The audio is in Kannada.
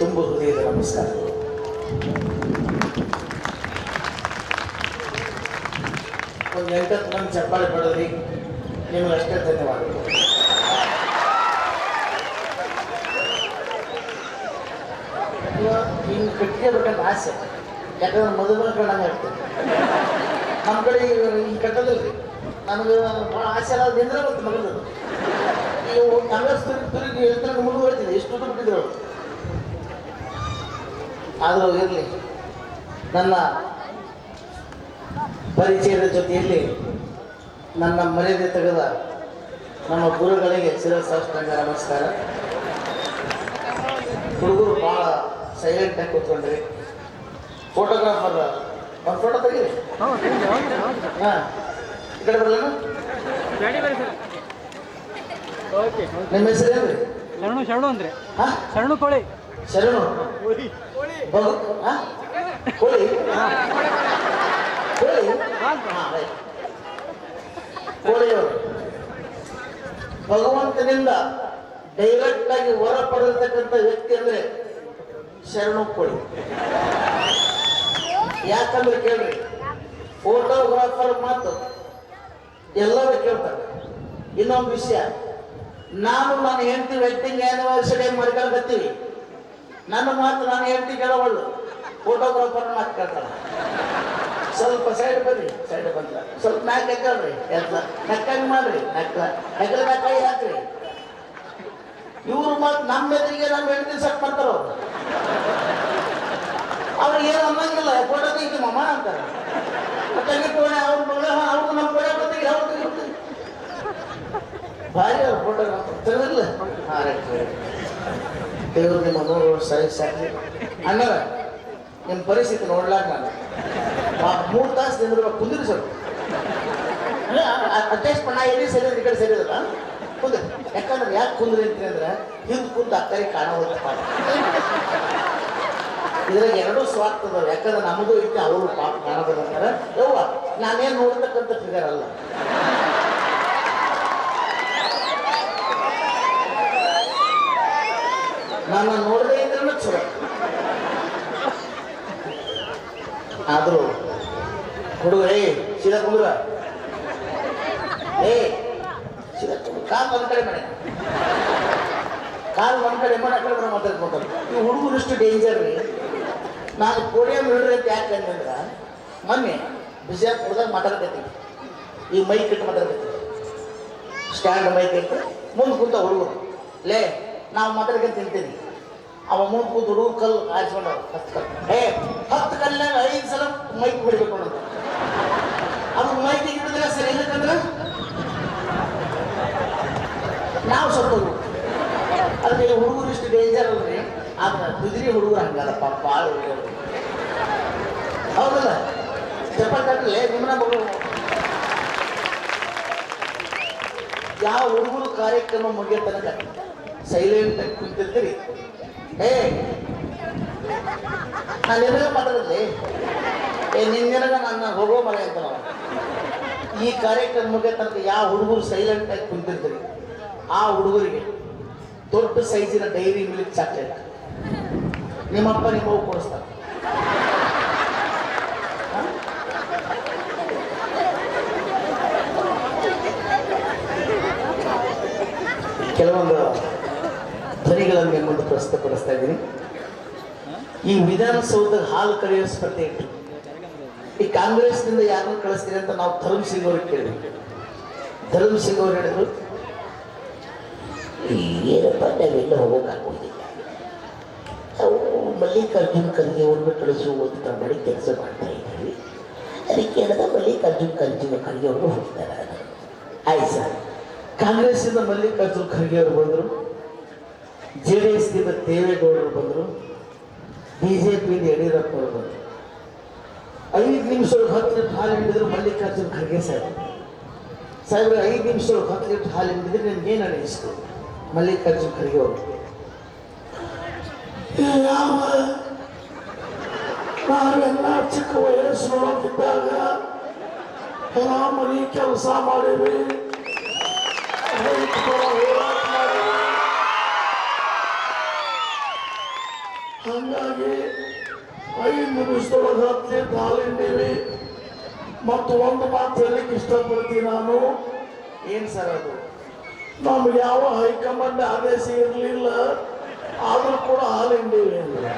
ತುಂಬ ಹೃದಯದ ನಮಸ್ಕಾರ. ಒಂದು 8 ಮಂದಿ ಚಪ್ಪಾಳೆ ಪಡೆದ್ರಿ, ನಿಮಗೆ ಅಷ್ಟೇ ಧನ್ಯವಾದಗಳು. ಹಿಂಗೆ ಕಟ್ಕೋಬೇಕಂತ ಆಸೆ, ಯಾಕಂದ್ರೆ ಮದುವೆ ಕಣ್ಣಂಗೆ ಆಗ್ತದೆ. ನಮ್ಮ ಕಡೆ ಹಿಂಗೆ ಕಟ್ಟೋದಿಲ್ರಿ, ನಮಗೆ ಭಾಳ ಆಸೆ ಅಲ್ಲ, ನಿಂದ್ರೆ ಗೊತ್ತು ಮಗದು. ನೀವು ಕಾಂಗ್ರೆಸ್ ತಿರುಗಿ ಹೇಳ್ತಾರೆ ಮುಂದುವರಿತೀನಿ, ಎಷ್ಟು ದುಡ್ಡು ಬಿಟ್ಟಿದ್ರು. ಆದರೂ ಇರಲಿ, ನನ್ನ ಪರಿಚಯದ ಜೊತೆಯಲ್ಲಿ ನನ್ನ ಮರ್ಯಾದೆ ತೆಗೆದ ನಮ್ಮ ಗುರುಗಳಿಗೆ ಶಿರಸಾಷ್ಟಾಂಗ ನಮಸ್ಕಾರ. ಹುಡುಗರು ಭಾಳ ಸೈಲೆಂಟಾಗಿ ಕೂತ್ಕೊಂಡ್ರಿ. ಫೋಟೋಗ್ರಾಫರ್ ಒಂದು ಫೋಟೋ ತೆಗೀರಿ. ಹಾಂ, ಈ ಕಡೆ ಬರಲ್ಲ. ನಿಮ್ಮ ಹೆಸರು ಏನು ರೀ? ಶರಣು ಅಂದ್ರೆ ಹಾಂ, ಶರಣು ಕೋಳಿ. ಶರಣು ಬಗು ಹಾಂ, ಕೋಳಿ ಕೋಳಿ ಹಾಂ, ಕೋಳಿಯವರು ಭಗವಂತನಿಂದ ಡೈರೆಕ್ಟ್ ಆಗಿ ಹೊರ ಪಡೆದಿರ್ತಕ್ಕಂಥ ವ್ಯಕ್ತಿ ಅಂದ್ರೆ ಶರಣು ಕೋಳಿ. ಯಾಕಂದ್ರೆ ಕೇಳ್ರಿ, ಫೋಟೋಗ್ರಾಫರ್ ಮಾತು ಎಲ್ಲರೂ ಕೇಳ್ತಾರೆ. ಇನ್ನೊಂದು ವಿಷಯ, ನಾನು ನನ್ನ ಹೆಂಡತಿ ವೆಡ್ಡಿಂಗ್ ಆ್ಯನಿವರ್ಸರಿ ಮಾಡ್ಕೊಳ್ತೀವಿ, ನನ್ನ ಮಾತು ನಾನು ಹೆಂಡತಿ ಕೇಳಬಳ್ಳು, ಫೋಟೋಗ್ರಾಫರ್ ಮಾತು ಕೇಳ್ತಾಳೆ. ಸ್ವಲ್ಪ ಸೈಡ್ ಬರ್ರಿ, ಸೈಡ್ ಬಂದ ಸ್ವಲ್ಪ ನಾಲ್ಕು ಎಕ್ಕಳ್ರಿ, ಎಲ್ಲ ನಕ್ಕಂಗೆ ಮಾಡ್ರಿ, ನಕ್ಕಲ ಕೈ ಹಾಕ್ರಿ. ಇವ್ರು ಮಾತು ನಮ್ಮ ಎದುರಿಗೆ ನಮ್ಮ ಹೆಂಡತಿ ಸಟ್ ಮಾಡ್ತಾರ. ಅವ್ರಿಗೆ ಏನು ಅನ್ನಂಗಿಲ್ಲ, ಫೋಟೋ ತೆಗಿತೀವಿ ಮಮ್ಮ ಅಂತಾರೆ. ತೆಗಿತೋಣೆ ಅವ್ರ ಮಗಳ, ಅವ್ರು ನಮ್ಮ ಕಡೆ ಬರ್ತೀವಿ, ಅವ್ರು ತೆಗಿತೀವಿ. ಭಾರಿ ಅವ್ರ ಫೋಟೋಗ್ರಾಫರ್ ತೆಗೆದಿಲ್ಲ. ಹಾಂ, ರೈಟ್ ರೈಟ್. ದೇವ್ರು ನಿಮ್ಮ 100 ವರ್ಷ ಸಾಕಿ. ಅಣ್ಣರ ನಿಮ್ಮ ಪರಿಸ್ಥಿತಿ ನೋಡ್ಲಾಕ ನಾನು 3 ತಾಸು ನಿಂದ್ರೆ ಕುಂದಿರಿ ಸ್ವಲ್ಪ ಅಡ್ಜಸ್ಟ್ ನಾ ಎಲ್ಲಿ ಸರಿ ಈ ಕಡೆ ಸರಿದಲ್ಲ ಕುಂದ್ರಿ. ಯಾಕಂದ್ರೆ ಯಾಕೆ ಕುಂದ್ರಿ ಅಂತೀನಿ ಅಂದ್ರೆ ಹಿಂದೆ ಕುಂತ ಅಕ್ಕರಿ ಕಾಣೋದಪ್ಪ. ಇದ್ರಾಗ ಎರಡೂ ಸ್ವಾರ್ಥದ, ಯಾಕಂದ್ರೆ ನಮ್ಮದು ಐತಿ, ಅವರು ಪಾಪ ಕಾಣೋದಂತಾರೆ. ಯವ್ವ, ನಾನೇನು ನೋಡ್ತಕ್ಕಂಥ ಫಿಗರ್ ಅಲ್ಲ. ನನ್ನ ನೋಡದೇ ಇದ್ರೂ ಚಲೋ. ಆದರೂ ಹುಡುಗರೇ ಸೀದಾ ಕುಂದ್ರ, ಸೀದಾ ಕುಂದ್ರ. ಕಾಲು ಒಂದ್ ಕಡೆ ಮಾಡಿ, ಕಾಲು ಒಂದ್ ಕಡೆ ಮಾಡಿ, ಆ ಕಡೆ ಮಾತಾಡ್ಕೊಂತಾರೆ. ಈ ಹುಡುಗರು ಇಷ್ಟು ಡೇಂಜರ್ ರೀ. ನಾನು ಪೋಡಿಯಂ ಹಿಡ್ರಿ ಅಂತ ಯಾಕೆ ಅಂತಂದ್ರೆ, ಮೊನ್ನೆ ಬಿಜಾಪುರದಾಗ ಮಾತಾಡ್ಕತ್ತೀವಿ, ಈ ಮೈಕ್ ಇಟ್ಟು ಮಾತಾಡ್ಕತ್ತೀವಿ, ಸ್ಟ್ಯಾಂಡ್ ಮೈಕ್ ಇಟ್ಟು ಮುಂದೆ ಕುಂತ ಹುಡುಗರು. ಲೇ, ನಾವು ಮಾತಾಡ್ಕೊಂಡು ತಿಂತೀನಿ. ಅವ ಮುಂದೆ ಕೂತು ಹುಡುಗರು ಕಲ್ಲು ಆರಿಸ್ಕೊಂಡು 10 ಕಲ್ಲಾಗ 5 ಸಲ ಮೈಕ್ ಹೊಡಿಬೇಕು ಅನ್ನೋದು. ಅದು ಮೈಕ್ ಇಟ್ಟಿದ್ರೆ ಸರಿ ಇಲ್ಲಕ್ಕಂದ್ರೆ ನಾವು ಸತ್ತೋದು. ಅದಕ್ಕೆ ಹುಡುಗರು ಇಷ್ಟು ಡೇಂಜರ್ ಅಲ್ರಿ. ಆದ್ರೆ ಬಿದಿರಿ ಹುಡುಗರು ಹಂಗಲ್ಲ ಪಾಪ, ಭಾಳ ಹುಡುಗರು. ಹೌದಲ್ಲ, ಚಪ್ಪಟ್ಟಲ್ಲಿ ನಿಮ್ಮನ್ನ ಮಗಳು. ಯಾವ ಹುಡುಗರು ಕಾರ್ಯಕ್ರಮ ಮುಗಿಯೋ ತನಕ ಸೈಲೆಂಟ್ ಆಗಿ ಕುಂತಿರ್ತೀರಿ. ನಾನು ಎದುರು ಮಾತಾಡಲಿ, ನಿನ್ನೆನಗ ನನ್ನ ಹೋಗೋ ಮನೆ ಅಂತ ನಾವು. ಈ ಕಾರ್ಯಕ್ರಮ ಮುಗಿಯೋ ತನಕ ಯಾವ ಹುಡುಗರು ಸೈಲೆಂಟ್ ಆಗಿ ಕುಂತಿರ್ತೀರಿ, ಆ ಹುಡುಗರಿಗೆ ದೊಡ್ಡ ಸೈಜಿನ ಡೈರಿ ಮಿಲ್ಕ್ ಚಾಕ್ಲೇಟ್ ನಿಮ್ಮಪ್ಪ ನಿಮ್ಮವು ಕೊಡಿಸ್ತಾರೆ. ಕೆಲವೊಂದು ಧ್ವನಿಗಳನ್ನು ನಿಮ್ಮ ಮುಂದೆ ಪ್ರಸ್ತುತಪಡಿಸ್ತಾ ಇದ್ದೀನಿ. ಈ ವಿಧಾನಸೌಧದ ಹಾಲು ಕರೆಯುವ ಸ್ಪರ್ಧೆ ಇಟ್ಟು ಈ ಕಾಂಗ್ರೆಸ್ನಿಂದ ಯಾರನ್ನು ಕಳಿಸ್ತೀರಿ ಅಂತ ನಾವು ಧರ್ಮ್ ಸಿಂಗ್ ಅವ್ರಿಗೆ ಕೇಳಿದ್ವಿ. ಧರ್ಮ್ ಸಿಂಗ್ ಅವ್ರು ಹೇಳಿದ್ರು, ಏನಪ್ಪ ನಾವೆಲ್ಲ ಹೋಗೋಕ್ಕಾಗೋದಿಲ್ಲ, ನಾವು ಮಲ್ಲಿಕಾರ್ಜುನ್ ಖರ್ಗೆ ಅವ್ರನ್ನ ಕಳಿಸುವಂತ ಮಾಡಿ ಕೆಲಸ ಮಾಡ್ತಾ ಇದ್ದೀವಿ. ಅದಕ್ಕೆ ಹೇಳಿದ ಮಲ್ಲಿಕಾರ್ಜುನ್ ಖರ್ಗೆ ಅವರು ಹೋಗ್ತಾರೆ. ಆಯ್ತು ಸರ್, ಕಾಂಗ್ರೆಸ್ಸಿಂದ ಮಲ್ಲಿಕಾರ್ಜುನ್ ಖರ್ಗೆ ಅವರು ಬಂದರು, JDSನಿಂದ ದೇವೇಗೌಡರು ಬಂದರು, BJಪಿಯಿಂದ ಯಡಿಯೂರಪ್ಪ ಅವರು ಬಂದರು. 5 ನಿಮಿಷದೊಳಗೆ 10 ಲೀಟರ್ ಹಾಲು ಹಿಂಡಿದ್ರು ಮಲ್ಲಿಕಾರ್ಜುನ್ ಖರ್ಗೆ ಸಾಹೇಬ್ರೆ 5 ನಿಮಿಷದೊಳಗೆ 10 ಲೀಟರ್ ಹಾಲು ಹಿಂಡಿದ್ರೆ ನಿಮ್ಗೇನು ಅನಿಸ್ತು? ಮಲ್ಲಿಕಾರ್ಜುನ್ ಖರ್ಗೆ ಅವರು, ನಾವೆಲ್ಲ ಚಿಕ್ಕ ವಯಸ್ಸಿನೊಳಗಿದ್ದಾಗ ಮನೆ ಕೆಲಸ ಮಾಡೀವಿ, ಈ 5 ನಿಮಿಷ 10 ಲೀಟರ್ ಹಾಲು ಹಿಂಡಿದ್ರೆ 5 ನಿಮಿಷ 10 ಲೀಟರ್ ಹಾಲು ಹಿಂಡಿದ್ರೆ ನಿಮ್ಗೇನು ಅನಿಸ್ತು? ಮಲ್ಲಿಕಾರ್ಜುನ್ ಖರ್ಗೆ ಅವರು, ನಾವು ಎಲ್ಲ ಚಿಕ್ಕ ವಯಸ್ಸಿನೊಳಗಿದ್ದಾಗ ಹೊಲ ಮನೆ ಕೆಲಸ ಮಾಡೀವಿ, ರೈತರ ಹೋರಾಟ ಮಾಡೀವಿ. ಹಂಗಾಗಿ 5 ನಿಮಿಷದೊಳಗೆ ಹತ್ತಿ ಹಾಲಿಂಡೀವಿ. ಮತ್ತು ಒಂದು ಮಾತು ಹೇಳಲಿಕ್ಕೆ ಇಷ್ಟಪಡ್ತೀನಿ ನಾನು. ಏನ್ ಸರ್ ಅದು? ನಮ್ಗೆ ಯಾವ ಹೈಕಮಾಂಡ್ ಆದೇಶ ಇರಲಿಲ್ಲ, ಆದ್ರೂ ಕೂಡ ಹಾಲಿಂಡೀವಿ ಅಂದ್ರೆ